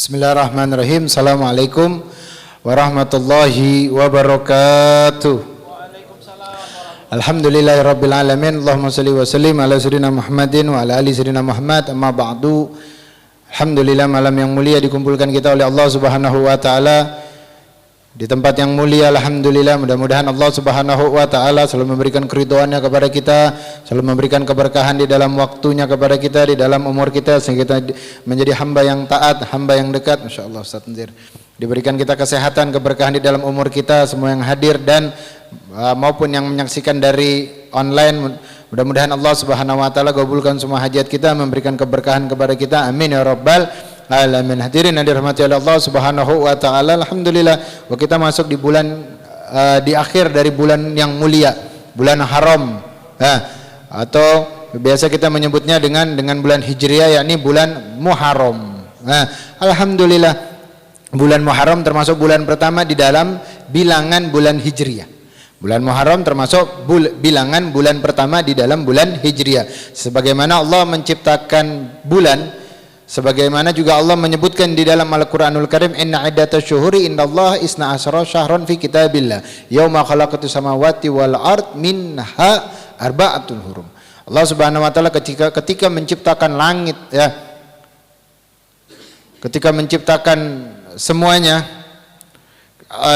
Bismillahirrahmanirrahim. Assalamualaikum warahmatullahi wabarakatuh. Alhamdulillahirabbil alamin. Allahumma shalli wa sallim ala sayyidina Muhammadin wa ala ali sayyidina Muhammad. Amma ba'du. Alhamdulillah, malam yang mulia dikumpulkan kita oleh Allah Subhanahu wa taala di tempat yang mulia. Alhamdulillah, mudah-mudahan Allah Subhanahu wa taala selalu memberikan keridhaannya kepada kita, selalu memberikan keberkahan di dalam waktunya kepada kita, di dalam umur kita, sehingga kita menjadi hamba yang taat, hamba yang dekat. Masyaallah Ustaz Nzir. Diberikan kita kesehatan, keberkahan di dalam umur kita, semua yang hadir dan maupun yang menyaksikan dari online. Mudah-mudahan Allah Subhanahu wa taala kabulkan semua hajat kita, memberikan keberkahan kepada kita. Amin ya rabbal alamin. Hadirin yang dirahmati oleh Allah Subhanahu wa taala, alhamdulillah kita masuk di bulan di akhir dari bulan yang mulia, bulan haram. Atau biasa kita menyebutnya dengan bulan Hijriah, yakni bulan Muharram. Alhamdulillah, bulan Muharram termasuk bulan pertama di dalam bilangan bulan Hijriah. Bulan Muharram termasuk bilangan bulan pertama di dalam bulan Hijriah. Sebagaimana Allah menciptakan bulan, sebagaimana juga Allah menyebutkan di dalam Al-Qur'anul Karim, inna iddatash syuhuri indallahi isna asyara syahran fi kitabillah yauma khalaqatus samawati wal ard minha arba'atul hurum. Allah Subhanahu wa taala ketika menciptakan langit, ketika menciptakan semuanya,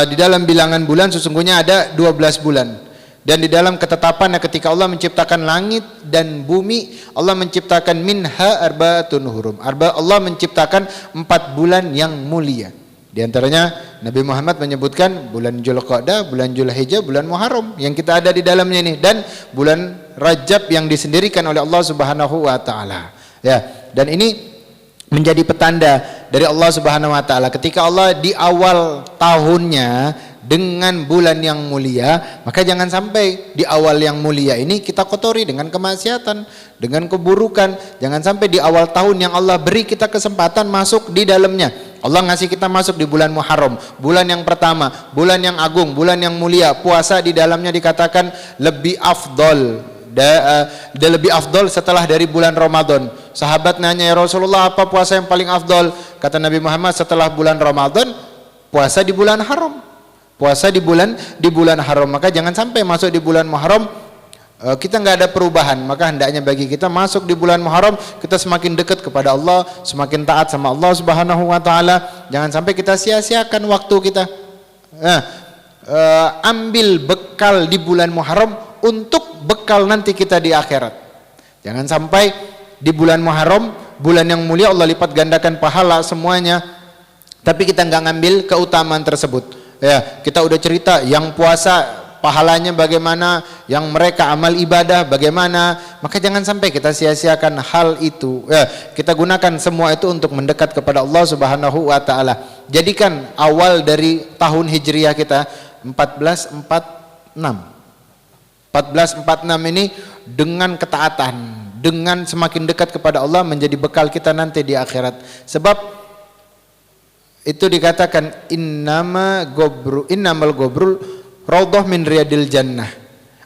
di dalam bilangan bulan sesungguhnya ada 12 bulan. Dan di dalam ketetapannya ketika Allah menciptakan langit dan bumi, Allah menciptakan minha arba'atun hurum. Allah menciptakan 4 bulan yang mulia. Di antaranya Nabi Muhammad menyebutkan bulan Dzulqa'dah, bulan Dzulhijjah, bulan Muharram yang kita ada di dalamnya ini, dan bulan Rajab yang disendirikan oleh Allah Subhanahu wa taala. Dan ini menjadi petanda dari Allah Subhanahu wa taala ketika Allah di awal tahunnya dengan bulan yang mulia, maka jangan sampai di awal yang mulia ini kita kotori dengan kemaksiatan, dengan keburukan. Jangan sampai di awal tahun yang Allah beri kita kesempatan masuk di dalamnya, Allah ngasih kita masuk di bulan Muharram, bulan yang pertama, bulan yang agung, bulan yang mulia. Puasa di dalamnya dikatakan lebih afdol, lebih afdol setelah dari bulan Ramadan. Sahabat nanya, ya Rasulullah, apa puasa yang paling afdol? Kata Nabi Muhammad, setelah bulan Ramadan, puasa di bulan haram. Puasa di bulan haram. Maka jangan sampai masuk di bulan Muharram kita nggak ada perubahan. Maka hendaknya bagi kita masuk di bulan Muharram, kita semakin dekat kepada Allah, semakin taat sama Allah Subhanahu wa taala. Jangan sampai kita sia-siakan waktu kita. Ambil bekal di bulan Muharram untuk bekal nanti kita di akhirat. Jangan sampai di bulan Muharram, bulan yang mulia, Allah lipat gandakan pahala semuanya, tapi kita nggak ngambil keutamaan tersebut. Kita udah cerita yang puasa pahalanya bagaimana, yang mereka amal ibadah bagaimana, maka jangan sampai kita sia-siakan hal itu. Kita gunakan semua itu untuk mendekat kepada Allah Subhanahu wa taala. Jadikan awal dari tahun Hijriah kita 1446 ini dengan ketaatan, dengan semakin dekat kepada Allah, menjadi bekal kita nanti di akhirat. Sebab itu dikatakan innamal gobrul raudhah min riyadil jannah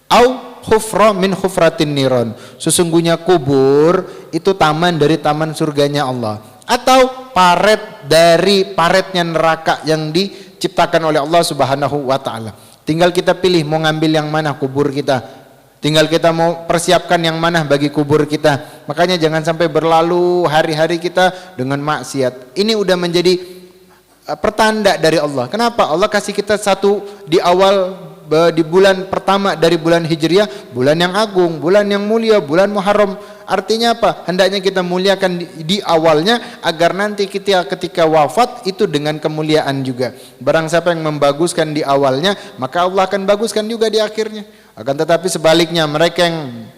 au khufra min khufratin niron. Sesungguhnya kubur itu taman dari taman surganya Allah, atau paret dari paretnya neraka yang diciptakan oleh Allah Subhanahu wa taala. Tinggal kita pilih mau ngambil yang mana kubur kita. Tinggal kita mau persiapkan yang mana bagi kubur kita. Makanya jangan sampai berlalu hari-hari kita dengan maksiat. Ini udah menjadi pertanda dari Allah. Kenapa? Allah kasih kita satu di awal, di bulan pertama dari bulan Hijriah, bulan yang agung, bulan yang mulia, bulan Muharram. Artinya apa? Hendaknya kita muliakan di awalnya, agar nanti kita ketika wafat itu dengan kemuliaan juga. Barang siapa yang membaguskan di awalnya, maka Allah akan baguskan juga di akhirnya. Akan tetapi sebaliknya, mereka yang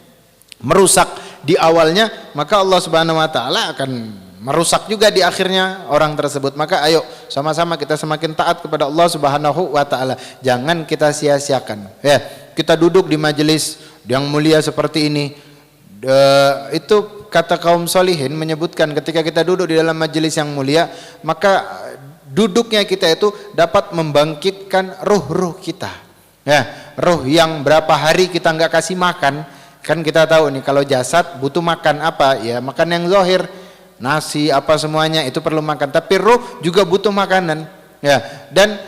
merusak di awalnya, maka Allah Subhanahu wa taala akan merusak juga di akhirnya orang tersebut. Maka ayo sama-sama kita semakin taat kepada Allah Subhanahu wa taala. Jangan kita sia-siakan. Kita duduk di majelis yang mulia seperti ini. Itu kata kaum solihin menyebutkan, ketika kita duduk di dalam majelis yang mulia, maka duduknya kita itu dapat membangkitkan ruh-ruh kita. Ruh yang berapa hari kita nggak kasih makan, kan kita tahu nih kalau jasad butuh makan apa? Ya makan yang zahir. nasi apa semuanya itu perlu makan, tapi ruh juga butuh makanan ya. Dan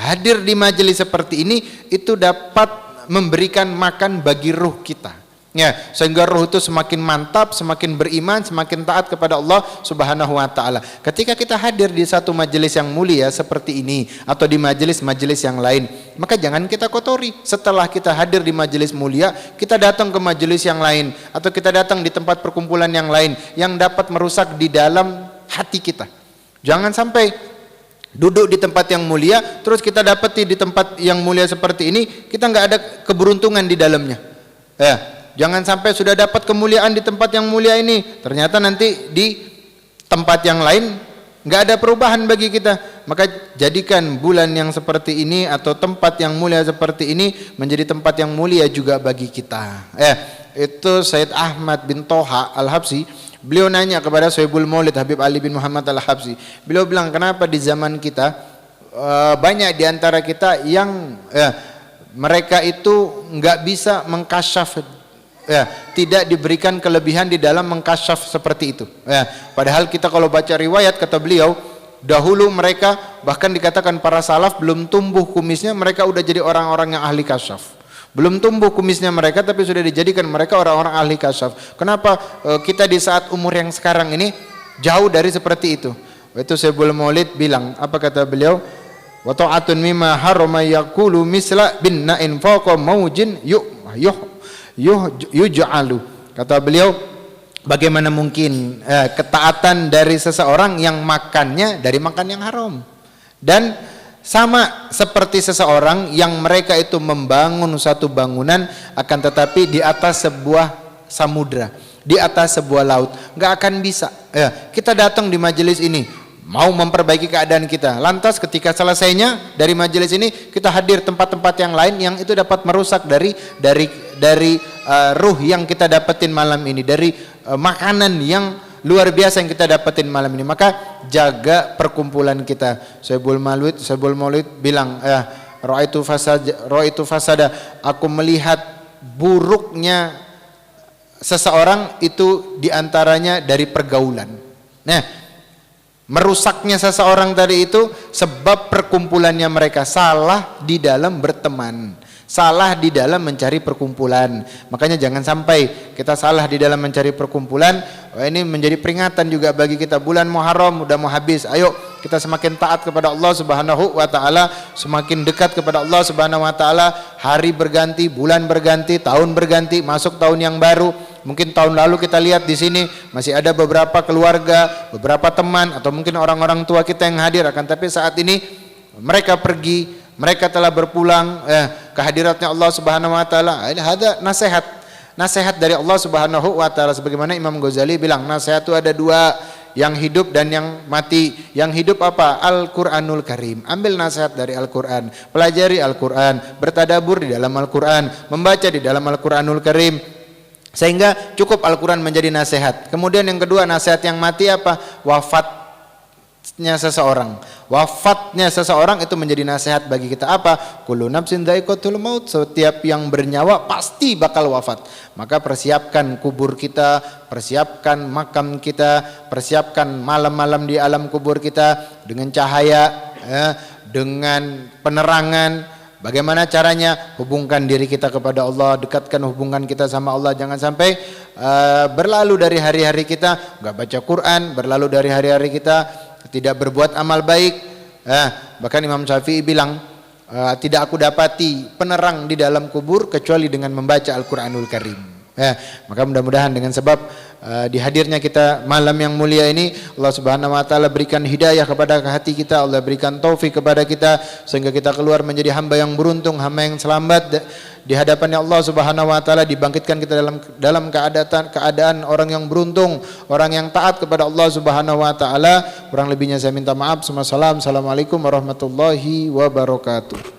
hadir di majelis seperti ini itu dapat memberikan makan bagi ruh kita ya, sehingga ruh itu semakin mantap, semakin beriman, semakin taat kepada Allah Subhanahu wa taala. Ketika kita hadir di satu majelis yang mulia seperti ini atau di majelis-majelis yang lain, maka jangan kita kotori. Setelah kita hadir di majelis mulia, kita datang ke majelis yang lain atau kita datang di tempat perkumpulan yang lain yang dapat merusak di dalam hati kita. Jangan sampai duduk di tempat yang mulia terus kita dapati di tempat yang mulia seperti ini kita nggak ada keberuntungan di dalamnya ya. Jangan sampai sudah dapat kemuliaan di tempat yang mulia ini ternyata nanti di tempat yang lain nggak ada perubahan bagi kita. Maka jadikan bulan yang seperti ini atau tempat yang mulia seperti ini menjadi tempat yang mulia juga bagi kita ya. Itu Sayyid Ahmad bin Toha Al-Habsyi, beliau nanya kepada Sohibul Maulid Habib Ali bin Muhammad Al-Habsyi. Beliau bilang, kenapa di zaman kita banyak di antara kita yang mereka itu nggak bisa mengkasyaf ya, tidak diberikan kelebihan di dalam mengkasyaf seperti itu ya. Padahal kita kalau baca riwayat, kata beliau, dahulu mereka bahkan dikatakan para salaf belum tumbuh kumisnya mereka udah jadi orang-orang yang ahli kasyaf. Belum tumbuh kumisnya mereka tapi sudah dijadikan mereka orang-orang ahli kasyaf. Kenapa kita di saat umur yang sekarang ini jauh dari seperti itu? Itu Syaikhul Maulid bilang, apa kata beliau? Wa ta'atun mimma harama yaqulu misla bin na'in faqa maujin yuj'alu. Kata beliau, bagaimana mungkin ketaatan dari seseorang yang makannya dari makan yang haram. Dan sama seperti seseorang yang mereka itu membangun satu bangunan akan tetapi di atas sebuah samudra, di atas sebuah laut, nggak akan bisa ya. Kita datang di majelis ini mau memperbaiki keadaan kita, lantas ketika selesainya dari majelis ini kita hadir tempat-tempat yang lain yang itu dapat merusak dari ruh yang kita dapetin malam ini, dari makanan yang luar biasa yang kita dapetin malam ini. Maka jaga perkumpulan kita. Syaikhul Maulid bilang, ra'aitu fasada, aku melihat buruknya seseorang itu diantaranya dari pergaulan. Nah, merusaknya seseorang tadi itu sebab perkumpulannya mereka salah di dalam berteman, salah di dalam mencari perkumpulan. Makanya jangan sampai kita salah di dalam mencari perkumpulan. Ini menjadi peringatan juga bagi kita. Bulan Muharram udah mau habis, ayo kita semakin taat kepada Allah Subhanahu wa taala, semakin dekat kepada Allah Subhanahu wa taala. Hari berganti, bulan berganti, tahun berganti, masuk tahun yang baru. Mungkin tahun lalu kita lihat di sini masih ada beberapa keluarga, beberapa teman atau mungkin orang-orang tua kita yang hadir, akan tapi saat ini mereka pergi, mereka telah berpulang kehadiratnya Allah Subhanahu wa taala. Ada nasihat dari Allah Subhanahu wa taala, sebagaimana Imam Ghazali bilang, nasihat itu ada dua, yang hidup dan yang mati. Yang hidup apa? Al-Qur'anul Karim. Ambil nasihat dari Al-Qur'an, pelajari Al-Qur'an, bertadabur di dalam Al-Qur'an, membaca di dalam Al-Qur'anul Karim, sehingga cukup Al-Qur'an menjadi nasihat. Kemudian yang kedua, nasihat yang mati apa? Wafatnya seseorang itu menjadi nasihat bagi kita. Apa? Kullu nafsin dha'iqatul maut, setiap yang bernyawa pasti bakal wafat. Maka persiapkan kubur kita, persiapkan makam kita, persiapkan malam-malam di alam kubur kita dengan cahaya, dengan penerangan. Bagaimana caranya? Hubungkan diri kita kepada Allah, dekatkan hubungan kita sama Allah. Jangan sampai berlalu dari hari-hari kita nggak baca Quran, berlalu dari hari-hari kita tidak berbuat amal baik. Bahkan Imam Syafi'i bilang, tidak aku dapati penerang di dalam kubur kecuali dengan membaca Al-Qur'anul Karim. Maka mudah-mudahan dengan sebab dihadirnya kita malam yang mulia ini, Allah Subhanahu wa taala berikan hidayah kepada hati kita, Allah berikan taufik kepada kita sehingga kita keluar menjadi hamba yang beruntung, hamba yang selamat di hadapan Allah Subhanahu wa taala, dibangkitkan kita dalam keadaan orang yang beruntung, orang yang taat kepada Allah Subhanahu wa taala. Kurang lebihnya saya minta maaf. Assalamualaikum warahmatullahi wabarakatuh.